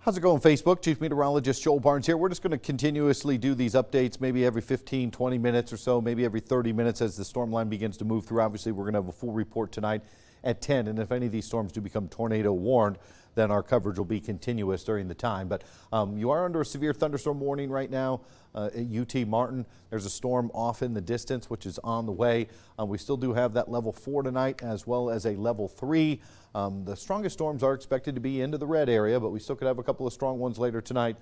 How's it going, Facebook? Chief Meteorologist Joel Barnes here. We're just going to continuously do these updates, maybe every 15, 20 minutes or so, maybe every 30 minutes as the storm line begins to move through. Obviously, we're going to have a full report tonight at 10, and if any of these storms do become tornado warned, then our coverage will be continuous during the time. But you are under a severe thunderstorm warning right now at UT Martin. There's a storm off in the distance, which is on the way. We still do have that level 4 tonight, as well as a level 3. The strongest storms are expected to be into the red area, but we still could have a couple of strong ones later tonight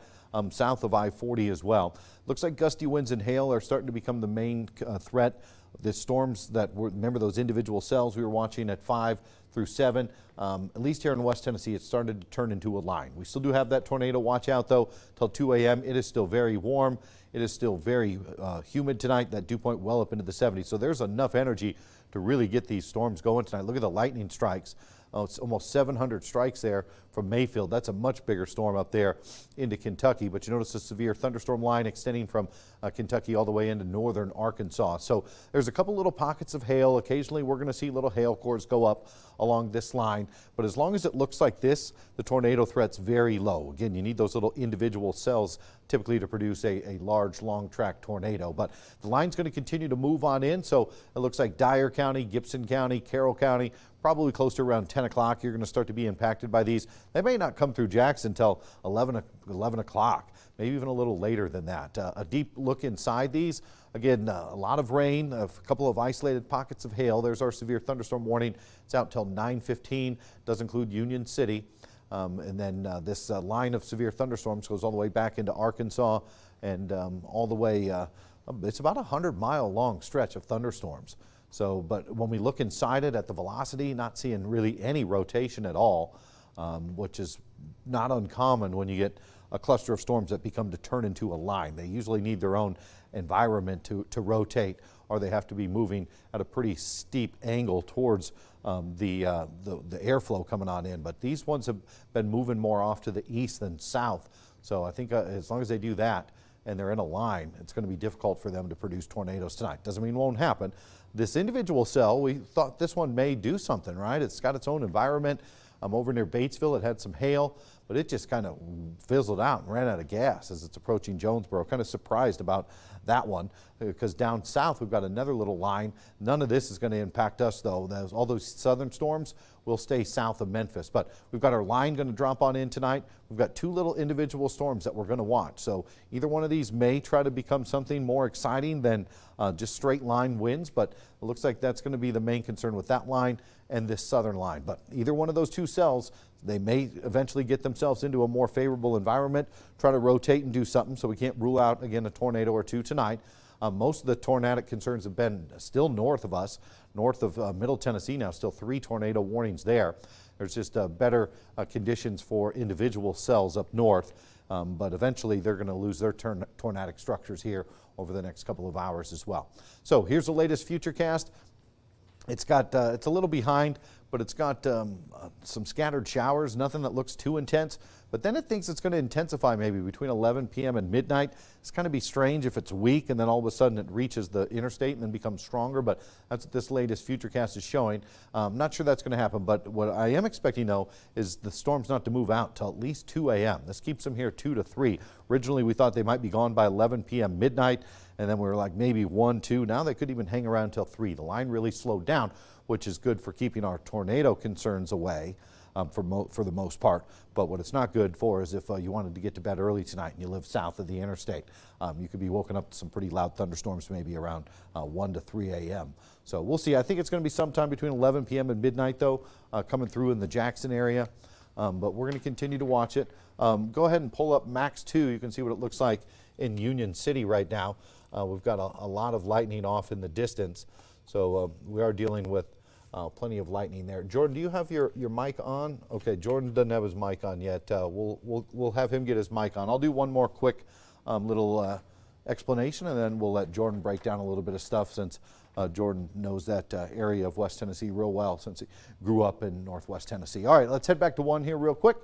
south of I-40 as well. Looks like gusty winds and hail are starting to become the main threat. The storms that were, remember those individual cells we were watching at 5 through 7, at least here in West Tennessee, it started to turn into a line. We still do have that tornado watch out though till 2 a.m. It is still very warm. It is still very humid tonight. That dew point well up into the 70s. So there's enough energy to really get these storms going tonight. Look at the lightning strikes. It's almost 700 strikes there from Mayfield. That's a much bigger storm up there into Kentucky. But you notice a severe thunderstorm line extending from Kentucky all the way into northern Arkansas. So there's a couple little pockets of hail. Occasionally we're going to see little hail cores go up along this line. But as long as it looks like this, the tornado threat's very low. Again, you need those little individual cells typically to produce a large long track tornado. But the line's going to continue to move on in. So it looks like Dyer County, Gibson County, Carroll County, probably close to around 10 o'clock. You're going to start to be impacted by these. They may not come through Jackson until 11 o'clock, maybe even a little later than that. A deep look inside these. Again, a lot of rain, a couple of isolated pockets of hail. There's our severe thunderstorm warning. It's out till 9:15. Does include Union City. And then this line of severe thunderstorms goes all the way back into Arkansas and all the way, it's about a 100-mile long stretch of thunderstorms. So, but when we look inside it at the velocity, not seeing really any rotation at all, which is not uncommon when you get a cluster of storms that become to turn into a line. They usually need their own environment to rotate, or they have to be moving at a pretty steep angle towards the airflow coming on in. But these ones have been moving more off to the east than south. So I think as long as they do that and they're in a line, it's going to be difficult for them to produce tornadoes tonight. Doesn't mean it won't happen. This individual cell, we thought this one may do something, right? It's got its own environment. Over near Batesville, it had some hail, but it just kind of fizzled out and ran out of gas as it's approaching Jonesboro. Kind of surprised about that one because down south we've got another little line. None of this is going to impact us though. All those southern storms will stay south of Memphis, but we've got our line going to drop on in tonight. We've got two little individual storms that we're going to watch. So either one of these may try to become something more exciting than just straight line winds, but it looks like that's going to be the main concern with that line and this southern line. But either one of those two cells, they may eventually get themselves into a more favorable environment, try to rotate and do something, so we can't rule out, again, a tornado or two tonight. Most of the tornadic concerns have been still north of us, north of Middle Tennessee now, still 3 tornado warnings there. There's just better conditions for individual cells up north, but eventually they're going to lose their tornadic structures here over the next couple of hours as well. So here's the latest futurecast. It's got it's a little behind, but it's got some scattered showers, nothing that looks too intense. But then it thinks it's going to intensify maybe between 11 p.m. and midnight. It's kind of be strange if it's weak and then all of a sudden it reaches the interstate and then becomes stronger. But that's what this latest futurecast is showing. I'm not sure that's going to happen. But what I am expecting, though, is the storms not to move out till at least 2 a.m. This keeps them here 2 to 3. Originally, we thought they might be gone by 11 p.m. midnight. And then we were like maybe 1, 2. Now they could even hang around until 3. The line really slowed down, which is good for keeping our tornado concerns away for the most part. But what it's not good for is if you wanted to get to bed early tonight and you live south of the interstate. You could be woken up to some pretty loud thunderstorms maybe around 1 to 3 a.m. So we'll see. I think it's going to be sometime between 11 p.m. and midnight, though, coming through in the Jackson area. But we're going to continue to watch it. Go ahead and pull up Max 2. You can see what it looks like in Union City right now. We've got a lot of lightning off in the distance, so we are dealing with plenty of lightning there. Jordan, do you have your mic on? Okay, Jordan doesn't have his mic on yet. We'll have him get his mic on. I'll do one more quick little explanation, and then we'll let Jordan break down a little bit of stuff since Jordan knows that area of West Tennessee real well since he grew up in Northwest Tennessee. All right, let's head back to one here real quick.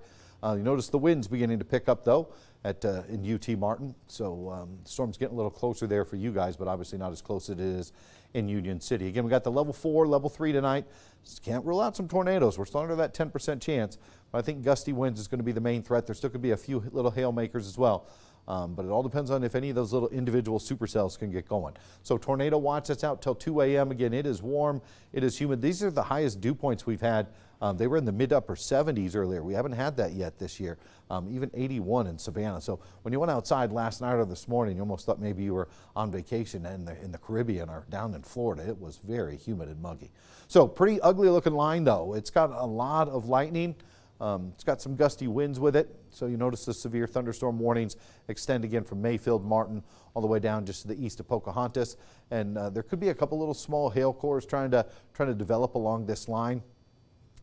You notice the wind's beginning to pick up, though, in UT Martin. So the storm's getting a little closer there for you guys, but obviously not as close as it is in Union City. Again, we got the level 4, level 3 tonight. Just can't rule out some tornadoes. We're still under that 10% chance, but I think gusty winds is going to be the main threat. There still could be a few little hail makers as well. But it all depends on if any of those little individual supercells can get going. So tornado watch, that's out till 2 a.m. Again, it is warm, it is humid. These are the highest dew points we've had. They were in the mid-upper 70s earlier. We haven't had that yet this year, even 81 in Savannah. So when you went outside last night or this morning, you almost thought maybe you were on vacation in the Caribbean or down in Florida. It was very humid and muggy. So pretty ugly looking line though. It's got a lot of lightning. It's got some gusty winds with it, so you notice the severe thunderstorm warnings extend again from Mayfield, Martin, all the way down just to the east of Pocahontas, and there could be a couple little small hail cores trying to develop along this line.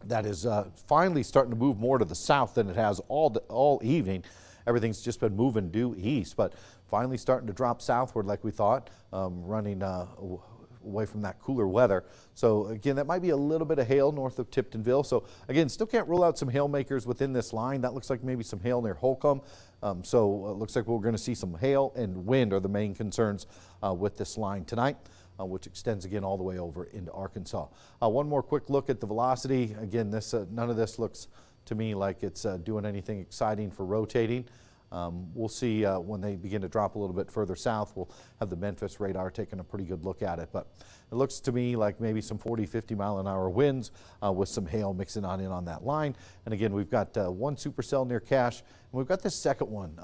That is finally starting to move more to the south than it has all evening. Everything's just been moving due east, but finally starting to drop southward like we thought, running away from that cooler weather. So again, that might be a little bit of hail north of Tiptonville. So again, still can't rule out some hail makers within this line. That looks like maybe some hail near Holcomb. So it looks like we're going to see some hail and wind are the main concerns with this line tonight, which extends again all the way over into Arkansas. One more quick look at the velocity. Again, this none of this looks to me like it's doing anything exciting for rotating. We'll see when they begin to drop a little bit further south. We'll have the Memphis radar taking a pretty good look at it. But it looks to me like maybe some 40, 50 mile an hour winds with some hail mixing on in on that line. And again, we've got one supercell near Cache, and we've got this second one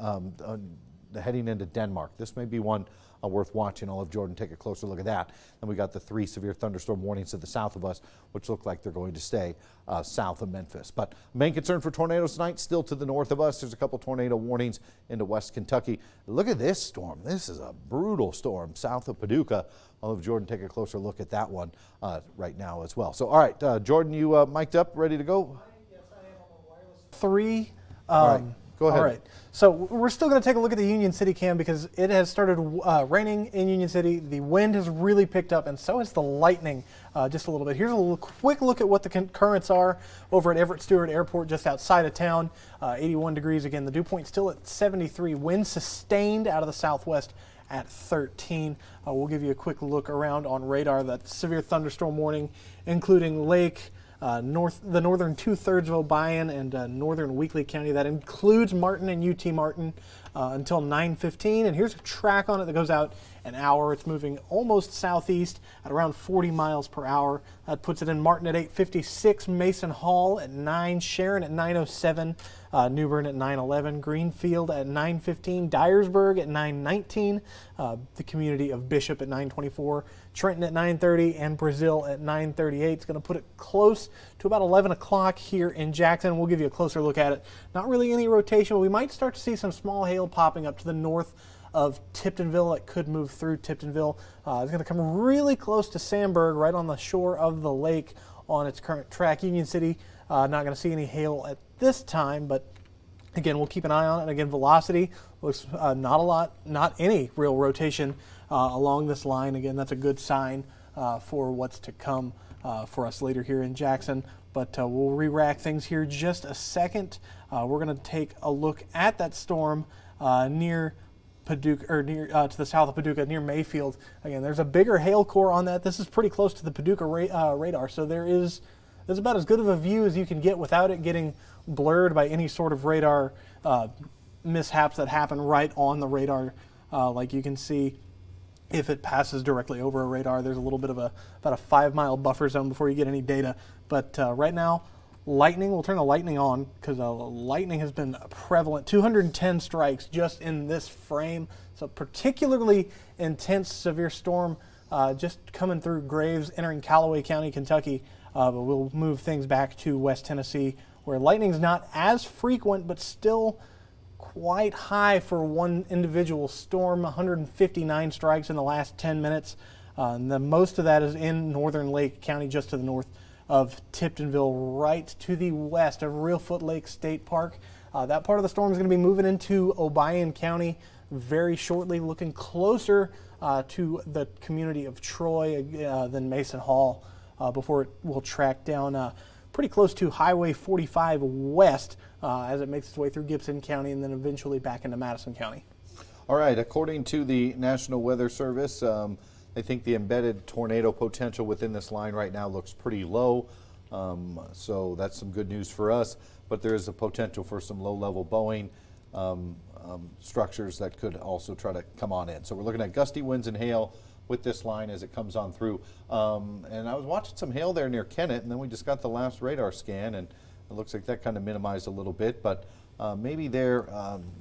heading into Denmark. This may be one worth watching. I'll have Jordan take a closer look at that. And we got the 3 severe thunderstorm warnings to the south of us, which look like they're going to stay south of Memphis. But main concern for tornadoes tonight, still to the north of us. There's a couple tornado warnings into West Kentucky. Look at this storm. This is a brutal storm south of Paducah. I'll have Jordan take a closer look at that one right now as well. So, all right, Jordan, you mic'd up, ready to go? Yes, I am on the wireless 3. All right. Go ahead. All right. So we're still going to take a look at the Union City cam because it has started raining in Union City. The wind has really picked up, and so has the lightning just a little bit. Here's a quick look at what the currents are over at Everett Stewart Airport just outside of town. 81 degrees again. The dew point still at 73. Wind sustained out of the southwest at 13. We'll give you a quick look around on radar. That severe thunderstorm warning, including Lake, the northern 2/3 of Obion and northern Weakley County. That includes Martin and UT Martin until 9:15. And here's a track on it that goes out an hour. It's moving almost southeast at around 40 miles per hour. That puts it in Martin at 8:56, Mason Hall at 9, Sharon at 9:07, New Bern at 9:11, Greenfield at 9:15, Dyersburg at 9:19, the community of Bishop at 9:24, Trenton at 9:30, and Brazil at 9:38. It's going to put it close to about 11 o'clock here in Jackson. We'll give you a closer look at it. Not really any rotation, but we might start to see some small hail popping up to the north of Tiptonville. It could move through Tiptonville. It's going to come really close to Sandburg, right on the shore of the lake on its current track. Union City, not going to see any hail at this time, but again, we'll keep an eye on it. And again, velocity looks not any real rotation along this line. Again, that's a good sign for what's to come for us later here in Jackson. But we'll re-rack things here just a second. We're going to take a look at that storm near Paducah, or near to the south of Paducah, near Mayfield. Again, there's a bigger hail core on that. This is pretty close to the Paducah radar, so there's about as good of a view as you can get without it getting blurred by any sort of radar mishaps that happen right on the radar. Like you can see, if it passes directly over a radar, there's a little bit of about a 5-mile buffer zone before you get any data. But right now, lightning, we'll turn the lightning on because lightning has been prevalent. 210 strikes just in this frame. So particularly intense severe storm just coming through Graves, entering Callaway County, Kentucky. But we'll move things back to West Tennessee, where lightning's not as frequent, but still quite high for one individual storm. 159 strikes in the last 10 minutes. And the most of that is in northern Lake County, just to the north of Tiptonville, right to the west of Reelfoot Lake State Park. That part of the storm is going to be moving into Obion County very shortly, looking closer to the community of Troy than Mason Hall before it will track down pretty close to Highway 45 west as it makes its way through Gibson County and then eventually back into Madison County. All right, according to the National Weather Service, I think the embedded tornado potential within this line right now looks pretty low. So that's some good news for us, but there is a potential for some low-level Boeing structures that could also try to come on in. So we're looking at gusty winds and hail with this line as it comes on through. And I was watching some hail there near Kennett, and then we just got the last radar scan, and it looks like that kind of minimized a little bit, but maybe there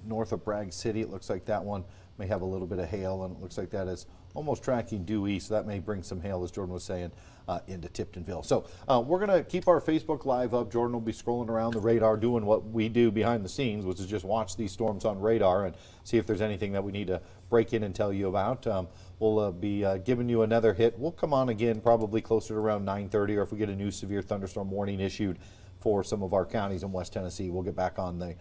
north of Bragg City, it looks like that one may have a little bit of hail, and it looks like that is almost tracking due east, so that may bring some hail, as Jordan was saying, into Tiptonville. So we're going to keep our Facebook Live up. Jordan will be scrolling around the radar doing what we do behind the scenes, which is just watch these storms on radar and see if there's anything that we need to break in and tell you about. We'll be giving you another hit. We'll come on again probably closer to around 9:30, or if we get a new severe thunderstorm warning issued for some of our counties in West Tennessee, we'll get back on the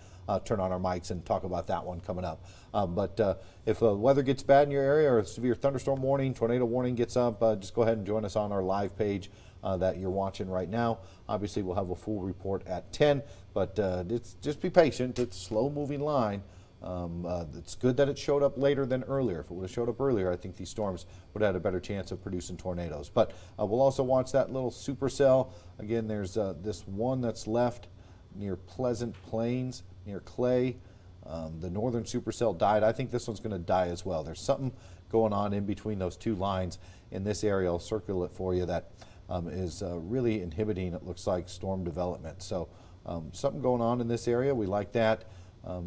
turn on our mics and talk about that one coming up. But if weather gets bad in your area, or a severe thunderstorm warning, tornado warning gets up, just go ahead and join us on our live page that you're watching right now. Obviously, we'll have a full report at 10, but just be patient. It's a slow-moving line. It's good that it showed up later than earlier. If it would have showed up earlier, I think these storms would have had a better chance of producing tornadoes. But we'll also watch that little supercell. Again, there's this one that's left near Pleasant Plains, near Clay. The northern supercell died. I think this one's going to die as well. There's something going on in between those two lines in this area. I'll circle it for you that is really inhibiting, it looks like, storm development. So something going on in this area. We like that.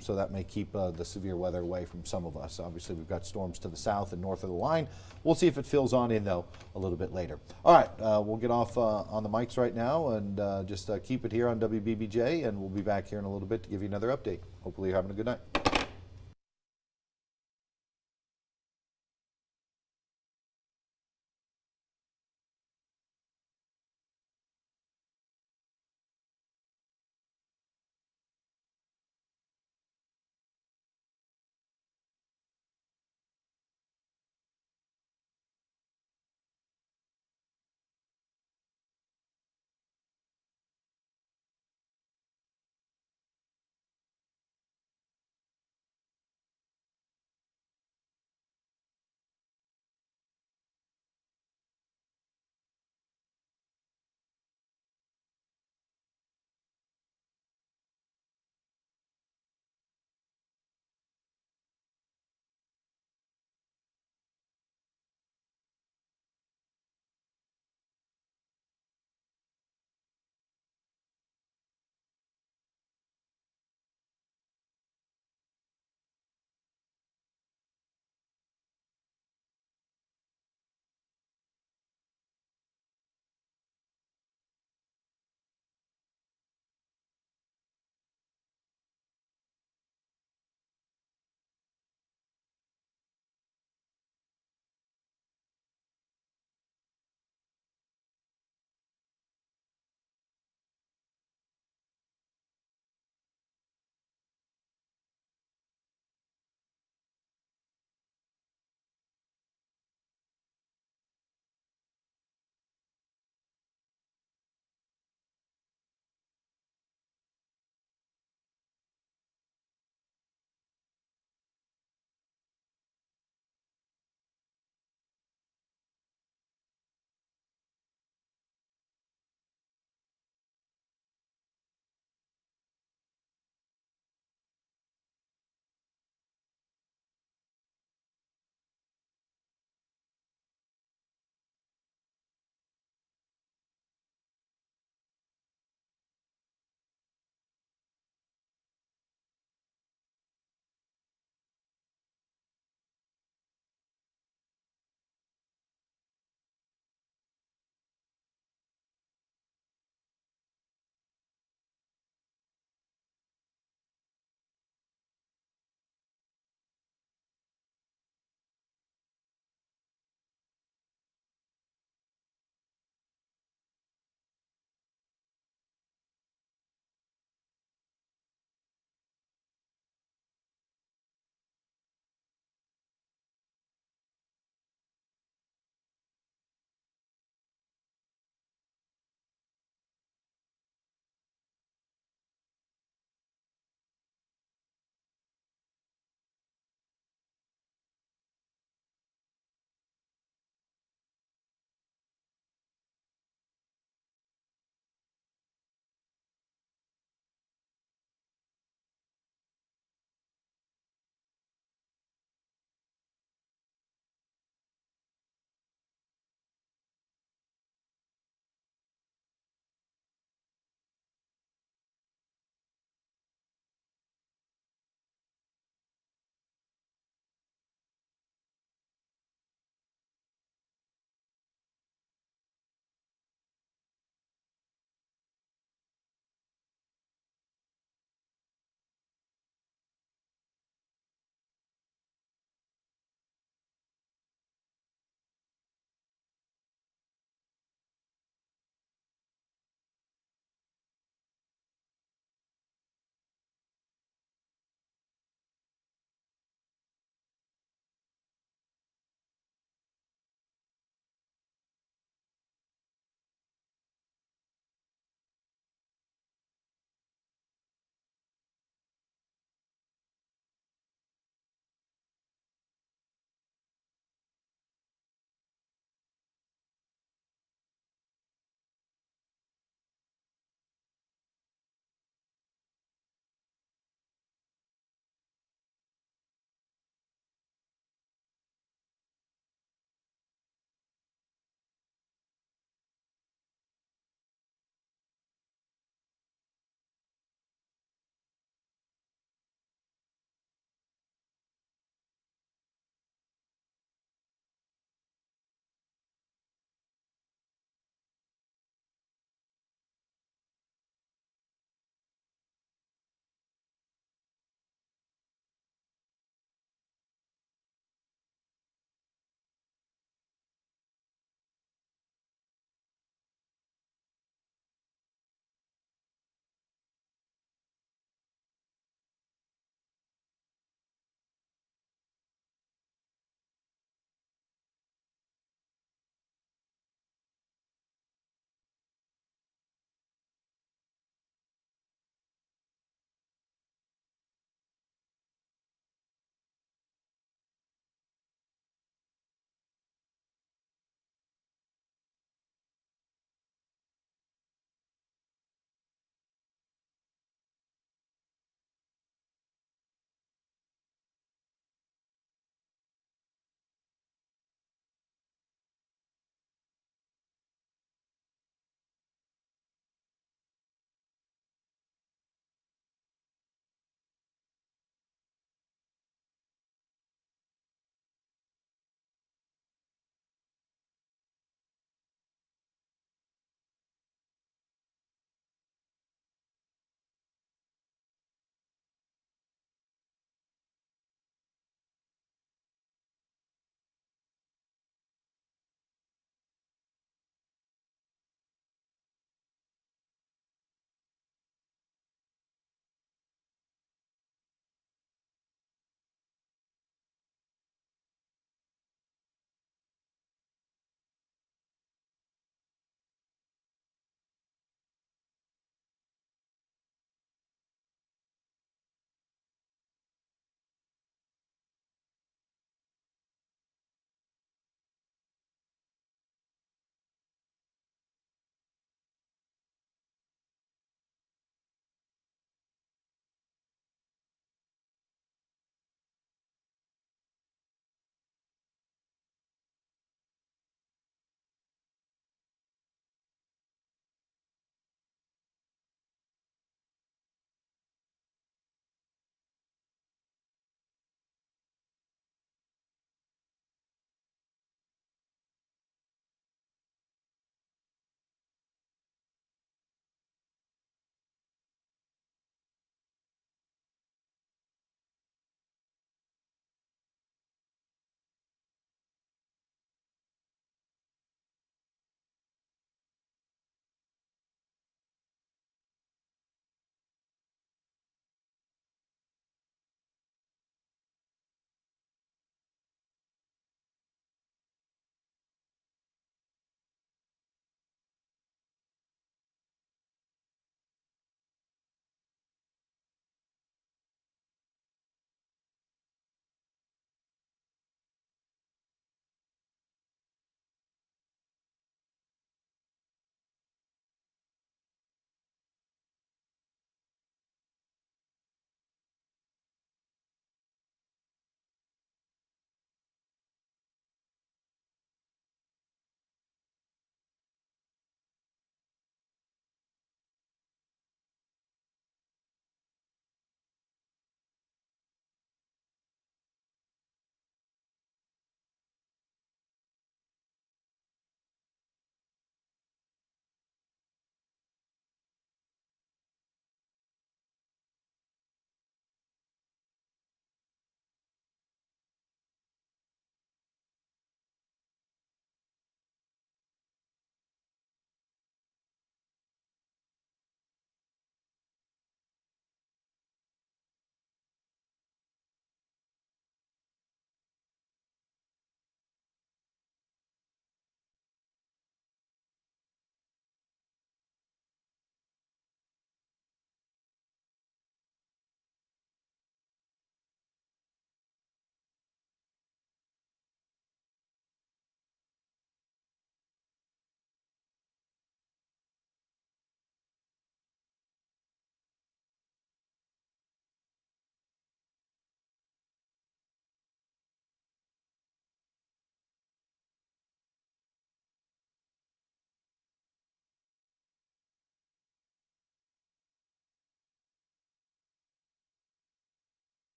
So that may keep the severe weather away from some of us. Obviously, we've got storms to the south and north of the line. We'll see if it fills on in, though, a little bit later. All right, we'll get off on the mics right now and just keep it here on WBBJ, and we'll be back here in a little bit to give you another update. Hopefully you're having a good night.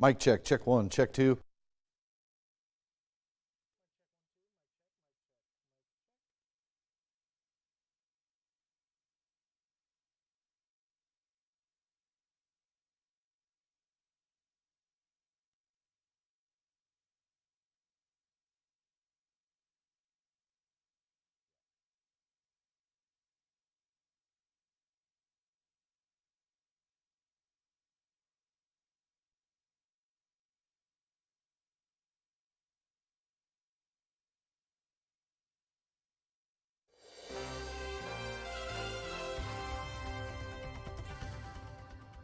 Mic check, check 1, check 2.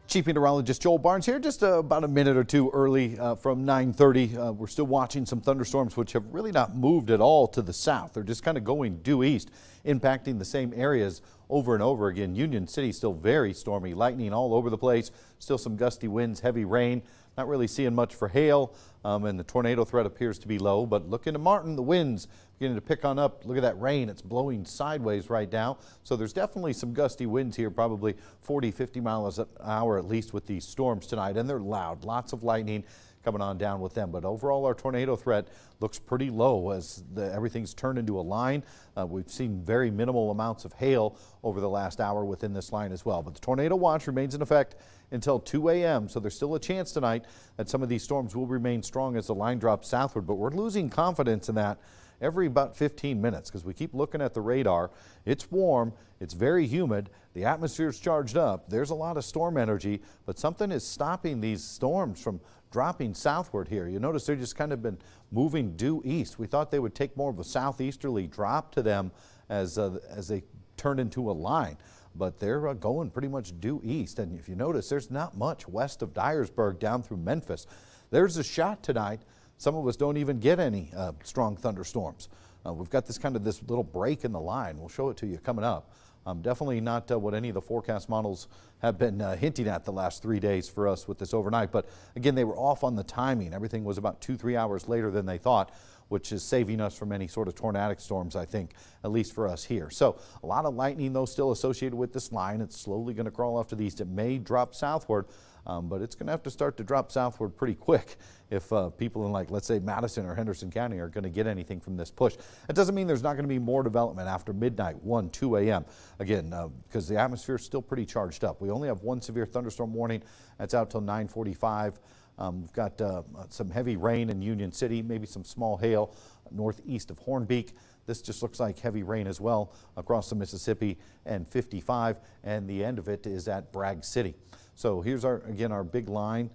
Chief Meteorologist Joel Barnes here, just about a minute or two early from 9:30. We're still watching some thunderstorms which have really not moved at all to the south. They're just kind of going due east, impacting the same areas over and over again. Union City still very stormy, lightning all over the place, still some gusty winds, heavy rain. Not really seeing much for hail, and the tornado threat appears to be low. But look into Martin, the winds beginning to pick on up. Look at that rain. It's blowing sideways right now. So there's definitely some gusty winds here, probably 40, 50 miles an hour at least with these storms tonight. And they're loud. Lots of lightning coming on down with them. But overall, our tornado threat looks pretty low as everything's turned into a line. We've seen very minimal amounts of hail over the last hour within this line as well. But the tornado watch remains in effect until 2 a.m. So there's still a chance tonight that some of these storms will remain strong as the line drops southward. But we're losing confidence in that every about 15 minutes because we keep looking at the radar. It's warm, it's very humid, the atmosphere's charged up, there's a lot of storm energy, but something is stopping these storms from dropping southward here. You notice they've just kind of been moving due east. We thought they would take more of a southeasterly drop to them as they turn into a line, but they're going pretty much due east. And if you notice, there's not much west of Dyersburg down through Memphis. There's a shot tonight. Some of us don't even get any strong thunderstorms. We've got this little break in the line. We'll show it to you coming up. Definitely not what any of the forecast models have been hinting at the last 3 days for us with this overnight. But again, they were off on the timing. Everything was about 2-3 hours later than they thought, which is saving us from any sort of tornadic storms, I think, at least for us here. So a lot of lightning, though, still associated with this line. It's slowly going to crawl off to the east. It may drop southward. But it's going to have to start to drop southward pretty quick if people in, like, let's say Madison or Henderson County are going to get anything from this push. It doesn't mean there's not going to be more development after midnight, 1, 2 a.m. Again, because the atmosphere is still pretty charged up. We only have one severe thunderstorm warning. That's out till 9:45. We've got some heavy rain in Union City, maybe some small hail northeast of Hornbeak. This just looks like heavy rain as well across the Mississippi and 55, and the end of it is at Bragg City. So here's our big line.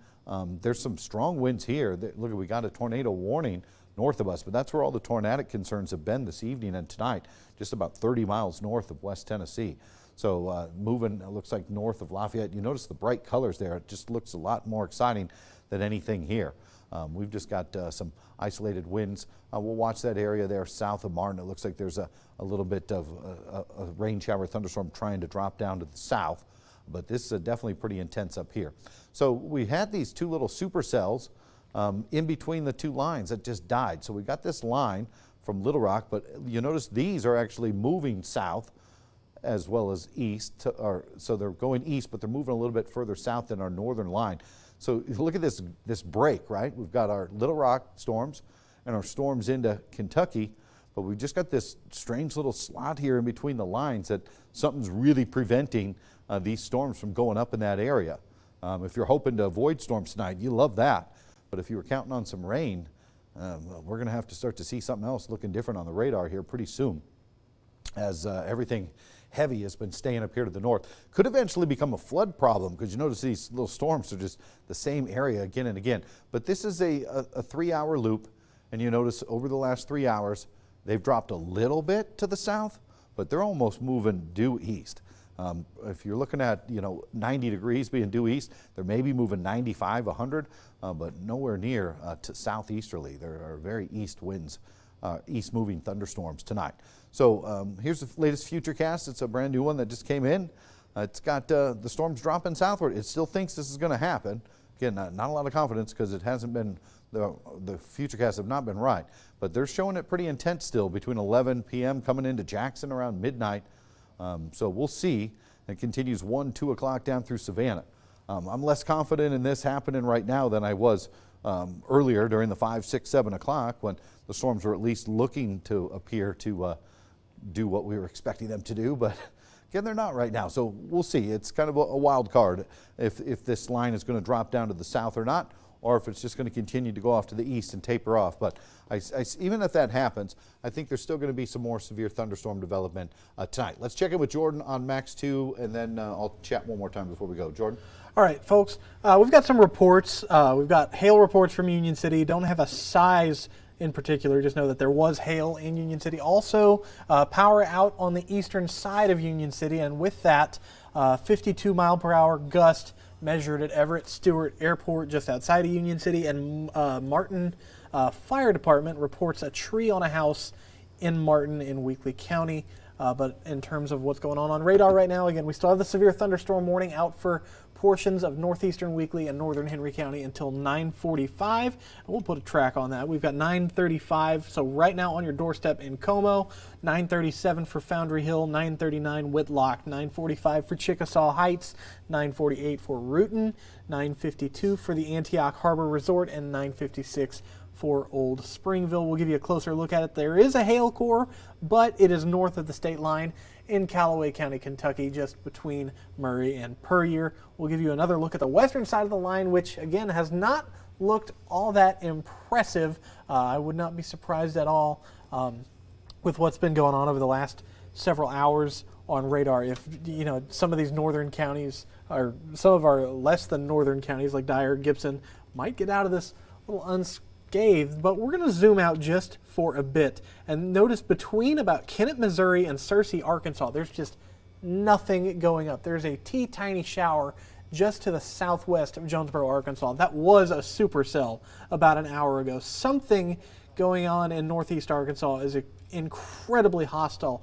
There's some strong winds here. Look, we got a tornado warning north of us, but that's where all the tornadic concerns have been this evening and tonight, just about 30 miles north of West Tennessee. So moving, it looks like north of Lafayette. You notice the bright colors there. It just looks a lot more exciting than anything here. We've just got some isolated winds. We'll watch that area there south of Martin. It looks like there's a little bit of a rain shower thunderstorm trying to drop down to the south. But this is definitely pretty intense up here. So we had these two little supercells in between the two lines that just died. So we got this line from Little Rock, but you notice these are actually moving south as well as east. So they're going east, but they're moving a little bit further south than our northern line. So look at this break, right? We've got our Little Rock storms and our storms into Kentucky, but we've just got this strange little slot here in between the lines that something's really preventing these storms from going up in that area. If you're hoping to avoid storms tonight, you love that. But if you were counting on some rain, we're going to have to start to see something else looking different on the radar here pretty soon, as everything heavy has been staying up here to the north. Could eventually become a flood problem because you notice these little storms are just the same area again and again. But this is a 3-hour loop, and you notice over the last 3 hours, they've dropped a little bit to the south, but they're almost moving due east. If you're looking at 90 degrees being due east, they're maybe moving 95, 100, but nowhere near to southeasterly. There are very east winds, east moving thunderstorms tonight. So here's the latest futurecast. It's a brand new one that just came in. It's got the storms dropping southward. It still thinks this is going to happen. Again, not a lot of confidence because it hasn't been, the futurecasts have not been right, but they're showing it pretty intense still between 11 p.m. coming into Jackson around midnight. So we'll see. It continues 1, 2 o'clock down through Savannah. I'm less confident in this happening right now than I was earlier during the 5, 6, 7 o'clock when the storms were at least looking to appear to do what we were expecting them to do. But again, they're not right now. So we'll see. It's kind of a wild card if this line is going to drop down to the south or not, or if it's just going to continue to go off to the east and taper off. But even if that happens, I think there's still going to be some more severe thunderstorm development tonight. Let's check in with Jordan on Max 2, and then I'll chat one more time before we go. Jordan? All right, folks, we've got some reports. We've got hail reports from Union City. Don't have a size in particular, just know that there was hail in Union City. Also, power out on the eastern side of Union City, and with that, 52 mile per hour gust measured at Everett Stewart Airport just outside of Union City, and Martin Fire Department reports a tree on a house in Martin in Weakley County. But in terms of what's going on radar right now, again, we still have the severe thunderstorm warning out for portions of northeastern Weakley and northern Henry County until 9:45. And we'll put a track on that. We've got 9:35, so right now on your doorstep in Como, 9:37 for Foundry Hill, 9:39 Whitlock, 9:45 for Chickasaw Heights, 9:48 for Rooten, 9:52 for the Antioch Harbor Resort, and 9:56 for Old Springville. We'll give you a closer look at it. There is a hail core, but it is north of the state line in Callaway County, Kentucky, just between Murray and Puryear. We'll give you another look at the western side of the line, which again has not looked all that impressive. I would not be surprised at all with what's been going on over the last several hours on radar. If some of these northern counties, or some of our less than northern counties like Dyer, Gibson, might get out of this little unscathed. But we're going to zoom out just for a bit and notice between about Kennett, Missouri and Searcy, Arkansas, there's just nothing going up. There's a tiny shower just to the southwest of Jonesboro, Arkansas. That was a supercell about an hour ago. Something going on in northeast Arkansas is incredibly hostile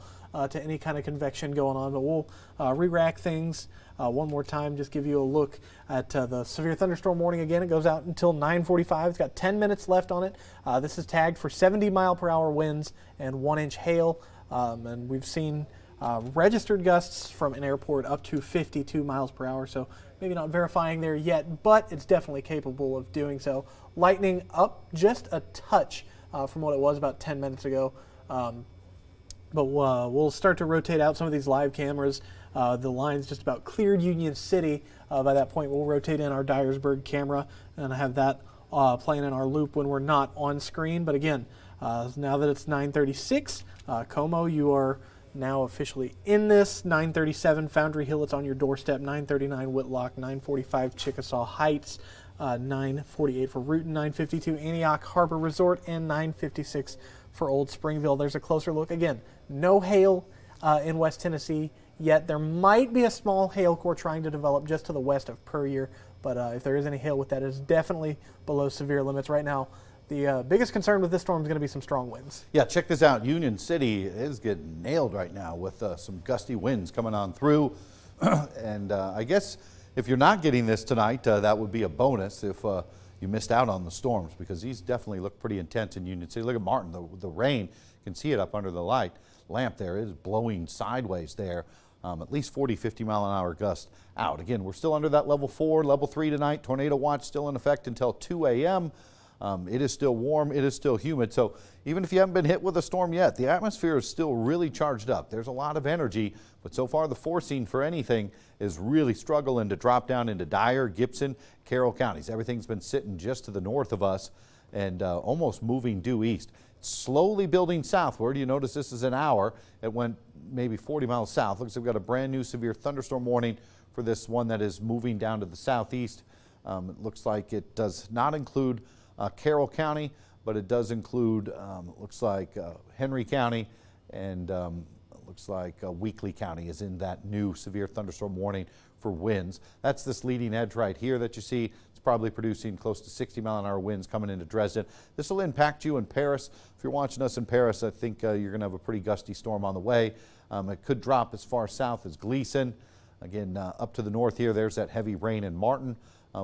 to any kind of convection going on, but we'll re-rack things one more time, just give you a look at the severe thunderstorm warning. Again, it goes out until 9:45. It's got 10 minutes left on it. This is tagged for 70 mile per hour winds and 1-inch hail, and we've seen registered gusts from an airport up to 52 miles per hour, so maybe not verifying there yet, but it's definitely capable of doing so. Lightning up just a touch from what it was about 10 minutes ago. But we'll start to rotate out some of these live cameras. The line's just about cleared Union City. By that point, we'll rotate in our Dyersburg camera and have that playing in our loop when we're not on screen. But again, now that it's 9:36, Como, you are now officially in this. 9:37 Foundry Hill, it's on your doorstep. 9:39 Whitlock, 9:45 Chickasaw Heights, 9:48 for Rooten, 9:52 Antioch Harbor Resort, and 9:56 for Old Springville. There's a closer look. Again, no hail in West Tennessee yet. There might be a small hail core trying to develop just to the west of Puryear, but if there is any hail with that, it is definitely below severe limits right now. The biggest concern with this storm is going to be some strong winds. Yeah, check this out. Union City is getting nailed right now with some gusty winds coming on through. And I guess if you're not getting this tonight, that would be a bonus if you missed out on the storms, because these definitely look pretty intense in Union City. Look at Martin, the rain, you can see it up under the light lamp there. It is blowing sideways there. At least 40, 50 mile an hour gust out. Again, we're still under that level 4, level 3 tonight. Tornado watch still in effect until 2 a.m. It is still warm, it is still humid. So even if you haven't been hit with a storm yet, the atmosphere is still really charged up. There's a lot of energy, but so far the forcing for anything is really struggling to drop down into Dyer, Gibson, Carroll counties. Everything's been sitting just to the north of us and almost moving due east. It's slowly building southward. You notice this is an hour. It went maybe 40 miles south. Looks like we've got a brand new severe thunderstorm warning for this one that is moving down to the southeast. It looks like it does not include Carroll County, but it does include, looks like Henry County, and looks like Weakley County is in that new severe thunderstorm warning for winds. That's this leading edge right here that you see. It's probably producing close to 60 mile an hour winds coming into Dresden. This will impact you in Paris. If you're watching us in Paris, I think you're going to have a pretty gusty storm on the way. It could drop as far south as Gleason. Again, up to the north here, there's that heavy rain in Martin.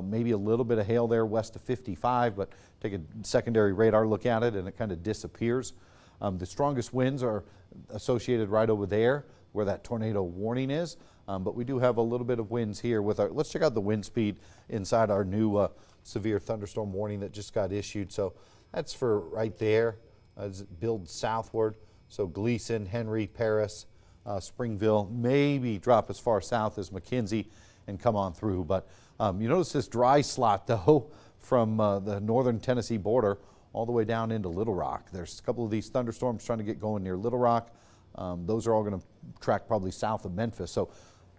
Maybe a little bit of hail there west of 55, but take a secondary radar look at it and it kind of disappears. The strongest winds are associated right over there. where that tornado warning is. But we do have a little bit of winds here with our, let's check out the wind speed inside our new severe thunderstorm warning that just got issued. So that's for right there as it builds southward. So Gleason, Henry, Paris, Springville, maybe drop as far south as McKenzie and come on through. But you notice this dry slot though from the northern Tennessee border all the way down into Little Rock. There's a couple of these thunderstorms trying to get going near Little Rock. Those are all going to track probably south of Memphis. So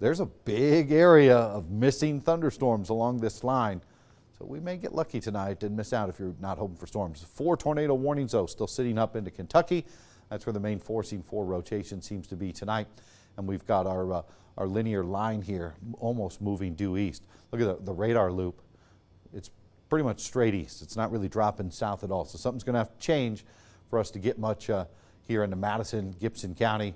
there's a big area of missing thunderstorms along this line. So we may get lucky tonight and miss out if you're not hoping for storms. 4 tornado warnings though still sitting up into Kentucky. That's where the main forcing 4 rotation seems to be tonight. And we've got our linear line here almost moving due east. Look at the radar loop. It's pretty much straight east. It's not really dropping south at all. So something's going to have to change for us to get much here into Madison, Gibson County,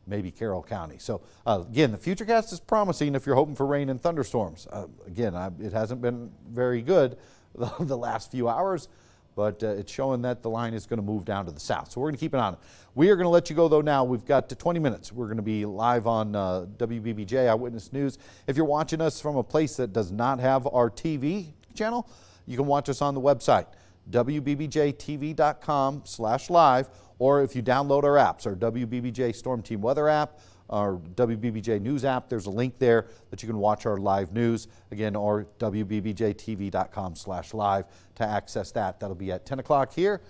maybe Carroll County. So again, the Futurecast is promising if you're hoping for rain and thunderstorms. Again, it hasn't been very good the last few hours, but it's showing that the line is going to move down to the south. So we're going to keep an eye on it. We are going to let you go though now. We've got 20 minutes. We're going to be live on WBBJ Eyewitness News. If you're watching us from a place that does not have our TV channel, you can watch us on the website, wbbjtv.com/live, or if you download our apps, our WBBJ Storm Team Weather app, our WBBJ News app, there's a link there that you can watch our live news, again, or wbbjtv.com/live to access that. That'll be at 10 o'clock here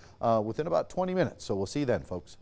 within about 20 minutes. So we'll see you then, folks.